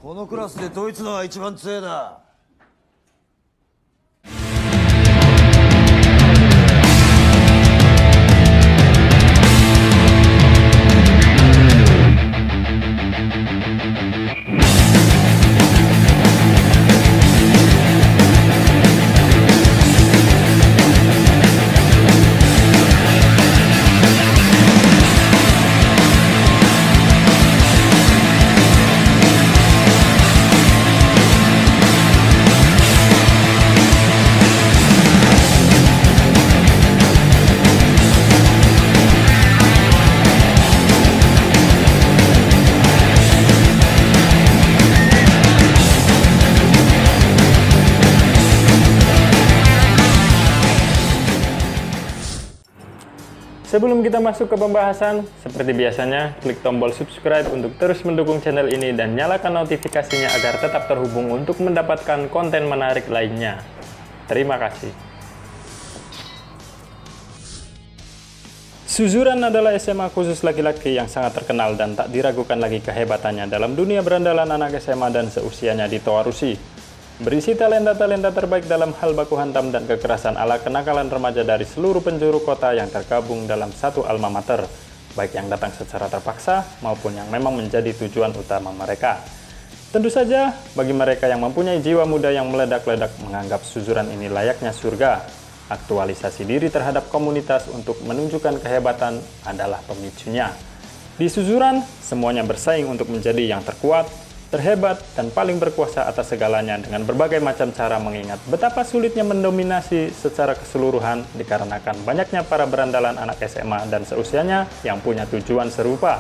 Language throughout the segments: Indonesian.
このクラスでドイツのが一番強いだ。Sebelum kita masuk ke pembahasan, seperti biasanya, klik tombol subscribe untuk terus mendukung channel ini dan nyalakan notifikasinya agar tetap terhubung untuk mendapatkan konten menarik lainnya. Terima kasih. Suzuran adalah SMA khusus laki-laki yang sangat terkenal dan tak diragukan lagi kehebatannya dalam dunia berandalan anak SMA dan seusianya di Toa Rusi. Berisi talenta-talenta terbaik dalam hal baku hantam dan kekerasan ala kenakalan remaja dari seluruh penjuru kota yang tergabung dalam satu alma mater, baik yang datang secara terpaksa maupun yang memang menjadi tujuan utama mereka. Tentu saja, bagi mereka yang mempunyai jiwa muda yang meledak-ledak menganggap Suzuran ini layaknya surga, aktualisasi diri terhadap komunitas untuk menunjukkan kehebatan adalah pemicunya. Di Suzuran, semuanya bersaing untuk menjadi yang terkuat, terhebat, dan paling berkuasa atas segalanya dengan berbagai macam cara mengingat betapa sulitnya mendominasi secara keseluruhan dikarenakan banyaknya para berandalan anak SMA dan seusianya yang punya tujuan serupa.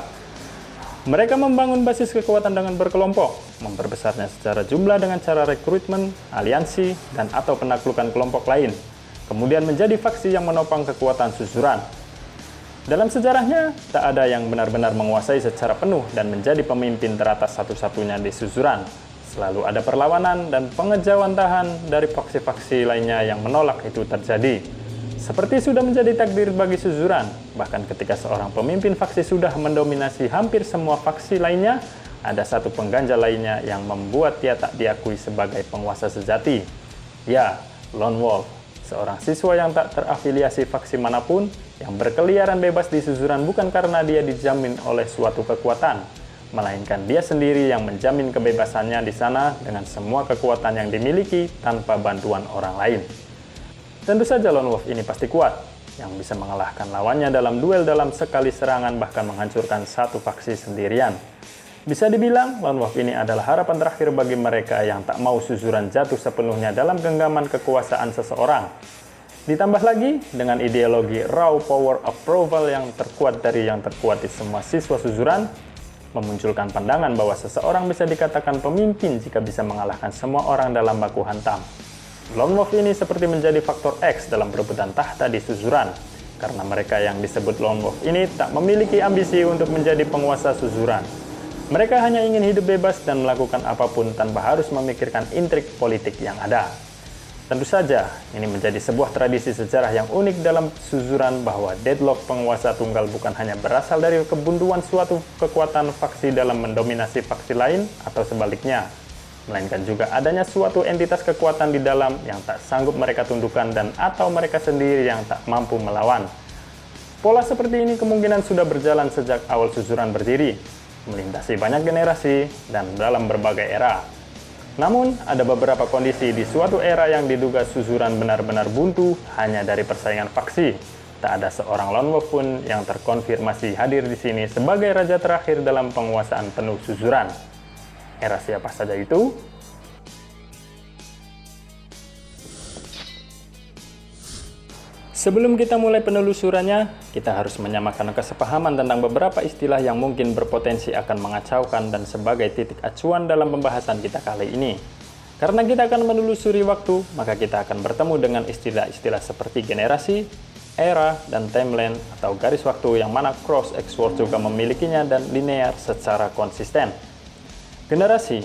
Mereka membangun basis kekuatan dengan berkelompok, memperbesarnya secara jumlah dengan cara rekrutmen, aliansi, dan atau penaklukan kelompok lain, kemudian menjadi faksi yang menopang kekuatan Suzuran. Dalam sejarahnya, tak ada yang benar-benar menguasai secara penuh dan menjadi pemimpin teratas satu-satunya di Suzuran. Selalu ada perlawanan dan pengejauhan tahan dari faksi-faksi lainnya yang menolak itu terjadi. Seperti sudah menjadi takdir bagi Suzuran, bahkan ketika seorang pemimpin faksi sudah mendominasi hampir semua faksi lainnya, ada satu pengganjal lainnya yang membuat dia tak diakui sebagai penguasa sejati. Ya, Lone Wolf, seorang siswa yang tak terafiliasi faksi manapun, yang berkeliaran bebas di Suzuran bukan karena dia dijamin oleh suatu kekuatan, melainkan dia sendiri yang menjamin kebebasannya di sana dengan semua kekuatan yang dimiliki tanpa bantuan orang lain. Tentu saja Lone Wolf ini pasti kuat, yang bisa mengalahkan lawannya dalam duel dalam sekali serangan bahkan menghancurkan satu faksi sendirian. Bisa dibilang, Lone Wolf ini adalah harapan terakhir bagi mereka yang tak mau Suzuran jatuh sepenuhnya dalam genggaman kekuasaan seseorang. Ditambah lagi dengan ideologi raw power approval yang terkuat dari yang terkuat di semua siswa Suzuran, memunculkan pandangan bahwa seseorang bisa dikatakan pemimpin jika bisa mengalahkan semua orang dalam baku hantam. Lone Wolf ini seperti menjadi faktor X dalam perebutan tahta di Suzuran, karena mereka yang disebut Lone Wolf ini tak memiliki ambisi untuk menjadi penguasa Suzuran. Mereka hanya ingin hidup bebas dan melakukan apapun tanpa harus memikirkan intrik politik yang ada. Tentu saja, ini menjadi sebuah tradisi sejarah yang unik dalam Suzuran bahwa deadlock penguasa tunggal bukan hanya berasal dari kebuntuan suatu kekuatan faksi dalam mendominasi faksi lain atau sebaliknya, melainkan juga adanya suatu entitas kekuatan di dalam yang tak sanggup mereka tundukkan dan atau mereka sendiri yang tak mampu melawan. Pola seperti ini kemungkinan sudah berjalan sejak awal Suzuran berdiri, melintasi banyak generasi dan dalam berbagai era. Namun, ada beberapa kondisi di suatu era yang diduga Suzuran benar-benar buntu hanya dari persaingan faksi. Tak ada seorang Lone Wolf pun yang terkonfirmasi hadir di sini sebagai raja terakhir dalam penguasaan penuh Suzuran. Era siapa saja itu? Sebelum kita mulai penelusurannya, kita harus menyamakan kesepahaman tentang beberapa istilah yang mungkin berpotensi akan mengacaukan dan sebagai titik acuan dalam pembahasan kita kali ini. Karena kita akan menelusuri waktu, maka kita akan bertemu dengan istilah-istilah seperti generasi, era, dan timeline atau garis waktu yang mana Cross X-Word juga memilikinya dan linear secara konsisten. Generasi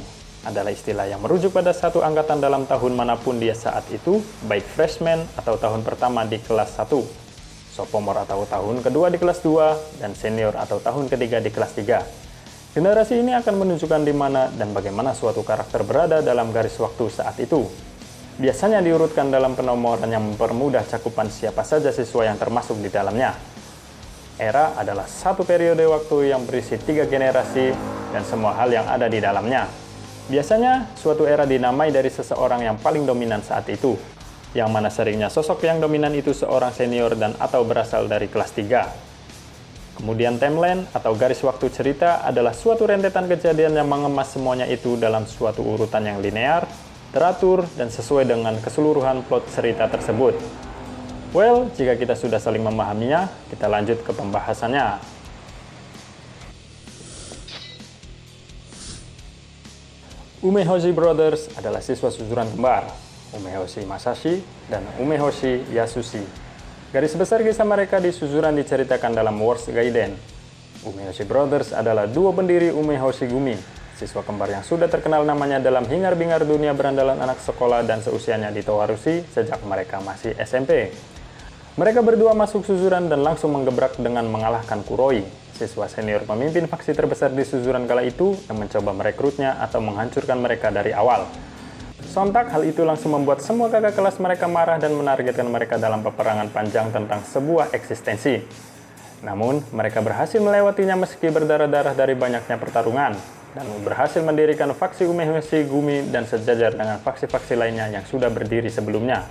adalah istilah yang merujuk pada satu angkatan dalam tahun manapun dia saat itu, baik freshman atau tahun pertama di kelas 1, sophomore atau tahun kedua di kelas 2, dan senior atau tahun ketiga di kelas 3. Generasi ini akan menunjukkan di mana dan bagaimana suatu karakter berada dalam garis waktu saat itu. Biasanya diurutkan dalam penomoran yang mempermudah cakupan siapa saja siswa yang termasuk di dalamnya. Era adalah satu periode waktu yang berisi 3 generasi dan semua hal yang ada di dalamnya. Biasanya, suatu era dinamai dari seseorang yang paling dominan saat itu, yang mana seringnya sosok yang dominan itu seorang senior dan atau berasal dari kelas 3. Kemudian timeline atau garis waktu cerita adalah suatu rentetan kejadian yang mengemas semuanya itu dalam suatu urutan yang linear, teratur, dan sesuai dengan keseluruhan plot cerita tersebut. Well, jika kita sudah saling memahaminya, kita lanjut ke pembahasannya. Umehoshi Brothers adalah siswa susuran kembar, Umehoshi Masashi dan Umehoshi Yasushi. Garis besar kisah mereka di susuran diceritakan dalam Wars Gaiden. Umehoshi Brothers adalah duo pendiri Umehoshi Gumi, siswa kembar yang sudah terkenal namanya dalam hingar-bingar dunia berandalan anak sekolah dan seusianya di Towarushi sejak mereka masih SMP. Mereka berdua masuk susuran dan langsung menggebrak dengan mengalahkan Kuroi, siswa senior pemimpin faksi terbesar di susuran kala itu yang mencoba merekrutnya atau menghancurkan mereka dari awal. Sontak hal itu langsung membuat semua kakak kelas mereka marah dan menargetkan mereka dalam peperangan panjang tentang sebuah eksistensi. Namun, mereka berhasil melewatinya meski berdarah-darah dari banyaknya pertarungan, dan berhasil mendirikan faksi Umehoshi Gumi dan sejajar dengan faksi-faksi lainnya yang sudah berdiri sebelumnya.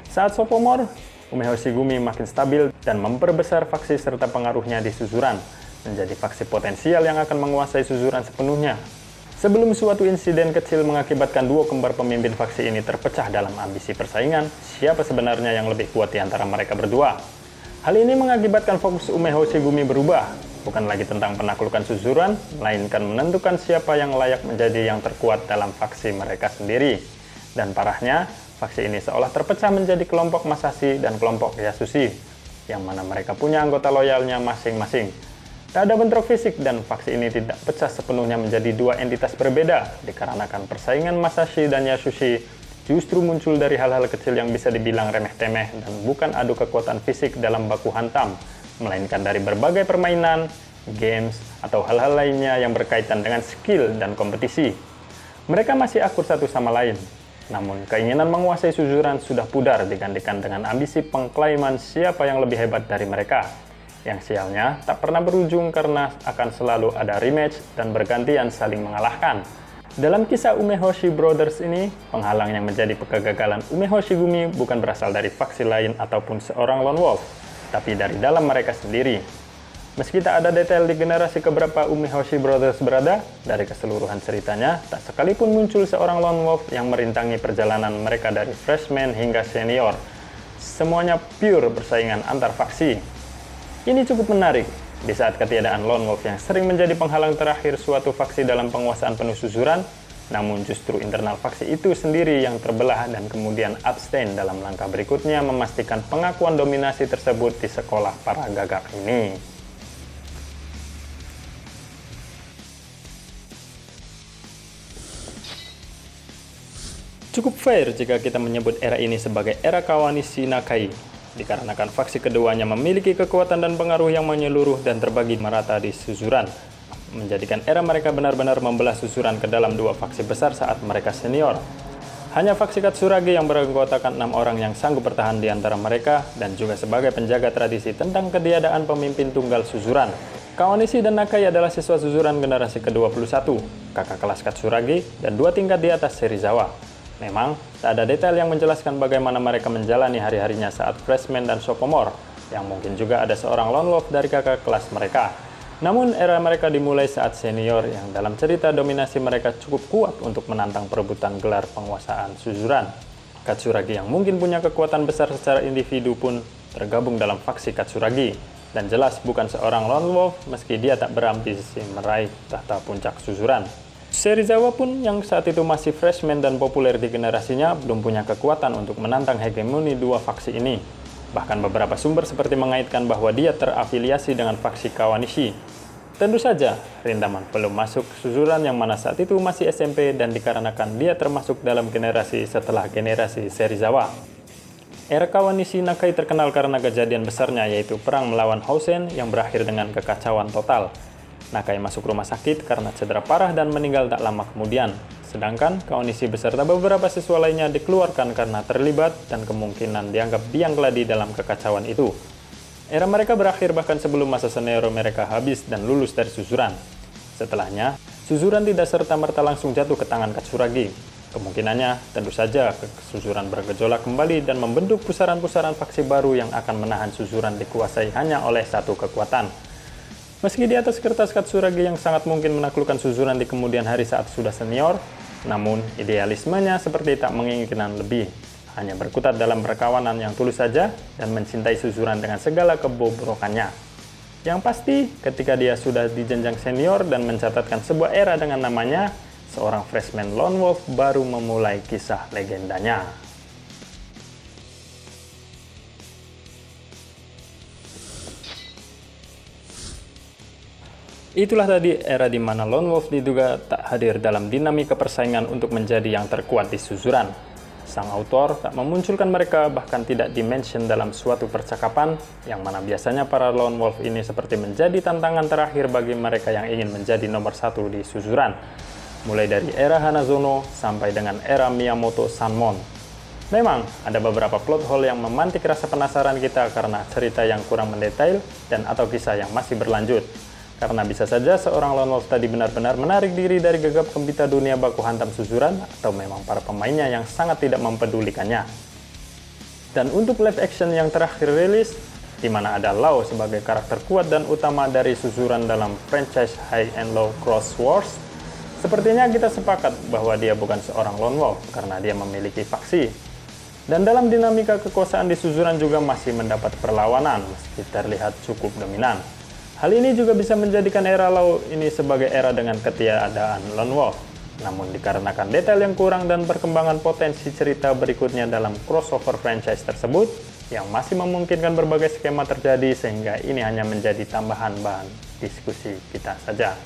Saat sophomore, Umehoshi Gumi makin stabil dan memperbesar faksi serta pengaruhnya di susuran, menjadi faksi potensial yang akan menguasai susuran sepenuhnya. Sebelum suatu insiden kecil mengakibatkan duo kembar pemimpin faksi ini terpecah dalam ambisi persaingan, siapa sebenarnya yang lebih kuat di antara mereka berdua. Hal ini mengakibatkan fokus Umehoshi Gumi berubah, bukan lagi tentang penaklukan susuran, melainkan menentukan siapa yang layak menjadi yang terkuat dalam faksi mereka sendiri. Dan parahnya, faksi ini seolah terpecah menjadi kelompok Masashi dan kelompok Yasushi, yang mana mereka punya anggota loyalnya masing-masing. Tak ada bentrok fisik dan faksi ini tidak pecah sepenuhnya menjadi dua entitas berbeda, dikarenakan persaingan Masashi dan Yasushi justru muncul dari hal-hal kecil yang bisa dibilang remeh-temeh dan bukan adu kekuatan fisik dalam baku hantam, melainkan dari berbagai permainan, games, atau hal-hal lainnya yang berkaitan dengan skill dan kompetisi. Mereka masih akur satu sama lain, namun keinginan menguasai susuran sudah pudar digantikan dengan ambisi pengklaiman siapa yang lebih hebat dari mereka. Yang sialnya tak pernah berujung karena akan selalu ada rematch dan bergantian saling mengalahkan. Dalam kisah Umehoshi Brothers ini, penghalang yang menjadi kegagalan Umehoshi Gumi bukan berasal dari faksi lain ataupun seorang lone wolf, tapi dari dalam mereka sendiri. Meski tak ada detail di generasi keberapa Umehoshi Brothers berada, dari keseluruhan ceritanya, tak sekalipun muncul seorang lone wolf yang merintangi perjalanan mereka dari freshman hingga senior. Semuanya pure persaingan antar faksi. Ini cukup menarik, di saat ketiadaan lone wolf yang sering menjadi penghalang terakhir suatu faksi dalam penguasaan penuh susuran, namun justru internal faksi itu sendiri yang terbelah dan kemudian abstain dalam langkah berikutnya memastikan pengakuan dominasi tersebut di sekolah para gagak ini. Cukup fair jika kita menyebut era ini sebagai era Kawanishi Nakai, dikarenakan faksi keduanya memiliki kekuatan dan pengaruh yang menyeluruh dan terbagi merata di susuran, menjadikan era mereka benar-benar membelah susuran ke dalam dua faksi besar saat mereka senior. Hanya faksi Katsuragi yang beranggotakan 6 orang yang sanggup bertahan di antara mereka dan juga sebagai penjaga tradisi tentang ketiadaan pemimpin tunggal susuran. Kawanishi dan Nakai adalah siswa susuran generasi ke-21, kakak kelas Katsuragi, dan 2 tingkat di atas Serizawa. Memang, tak ada detail yang menjelaskan bagaimana mereka menjalani hari-harinya saat freshman dan sophomore, yang mungkin juga ada seorang lone wolf dari kakak kelas mereka. Namun, era mereka dimulai saat senior yang dalam cerita dominasi mereka cukup kuat untuk menantang perebutan gelar penguasaan susuran. Katsuragi yang mungkin punya kekuatan besar secara individu pun tergabung dalam faksi Katsuragi, dan jelas bukan seorang lone wolf meski dia tak berambisi meraih tahta puncak susuran. Serizawa pun yang saat itu masih freshman dan populer di generasinya belum punya kekuatan untuk menantang hegemoni dua faksi ini. Bahkan beberapa sumber seperti mengaitkan bahwa dia terafiliasi dengan faksi Kawanishi. Tentu saja, Rindaman belum masuk susuran yang mana saat itu masih SMP dan dikarenakan dia termasuk dalam generasi setelah generasi Serizawa. Era Kawanishi Nakai terkenal karena kejadian besarnya yaitu perang melawan Housen yang berakhir dengan kekacauan total. Nakai masuk rumah sakit karena cedera parah dan meninggal tak lama kemudian. Sedangkan Kaonishi beserta beberapa siswa lainnya dikeluarkan karena terlibat dan kemungkinan dianggap biang keladi dalam kekacauan itu. Era mereka berakhir bahkan sebelum masa senior mereka habis dan lulus dari Suzuran. Setelahnya, Suzuran tidak serta-merta langsung jatuh ke tangan Katsuragi. Kemungkinannya, tentu saja, Suzuran bergejolak kembali dan membentuk pusaran-pusaran faksi baru yang akan menahan Suzuran dikuasai hanya oleh satu kekuatan. Meski di atas kertas Katsuragi yang sangat mungkin menaklukkan Suzuran di kemudian hari saat sudah senior, namun idealismenya seperti tak menginginkan lebih. Hanya berkutat dalam perkawanan yang tulus saja dan mencintai Suzuran dengan segala kebobrokannya. Yang pasti, ketika dia sudah di jenjang senior dan mencatatkan sebuah era dengan namanya, seorang freshman Lone Wolf baru memulai kisah legendanya. Itulah tadi era di mana Lone Wolf diduga tak hadir dalam dinamika persaingan untuk menjadi yang terkuat di Suzuran. Sang autor tak memunculkan mereka bahkan tidak dimention dalam suatu percakapan, yang mana biasanya para Lone Wolf ini seperti menjadi tantangan terakhir bagi mereka yang ingin menjadi nomor satu di Suzuran. Mulai dari era Hanazono sampai dengan era Miyamoto Sanmon. Memang ada beberapa plot hole yang memantik rasa penasaran kita karena cerita yang kurang mendetail dan atau kisah yang masih berlanjut. Karena bisa saja seorang Lone Wolf tadi benar-benar menarik diri dari gegap gempita dunia baku hantam Suzuran, atau memang para pemainnya yang sangat tidak mempedulikannya. Dan untuk live action yang terakhir rilis, di mana ada Lau sebagai karakter kuat dan utama dari Suzuran dalam franchise High and Low Cross Wars, sepertinya kita sepakat bahwa dia bukan seorang Lone Wolf karena dia memiliki faksi. Dan dalam dinamika kekuasaan di Suzuran juga masih mendapat perlawanan meski terlihat cukup dominan. Hal ini juga bisa menjadikan era Lau ini sebagai era dengan ketiadaan Lone Wolf. Namun dikarenakan detail yang kurang dan perkembangan potensi cerita berikutnya dalam crossover franchise tersebut, yang masih memungkinkan berbagai skema terjadi sehingga ini hanya menjadi tambahan bahan diskusi kita saja.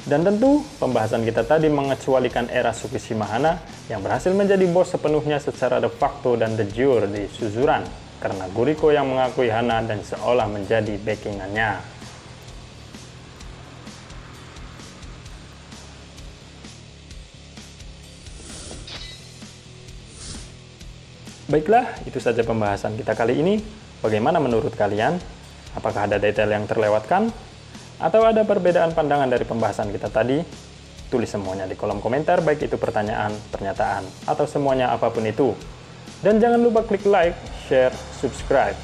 Dan tentu, pembahasan kita tadi mengecualikan era Tsukishima Hana yang berhasil menjadi bos sepenuhnya secara de facto dan de jure di Suzuran, karena Guriko yang mengakui Hana dan seolah menjadi backingannya. Baiklah, itu saja pembahasan kita kali ini. Bagaimana menurut kalian? Apakah ada detail yang terlewatkan? Atau ada perbedaan pandangan dari pembahasan kita tadi? Tulis semuanya di kolom komentar, baik itu pertanyaan, pernyataan, atau semuanya apapun itu. Dan jangan lupa klik like, share, subscribe.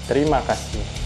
Terima kasih.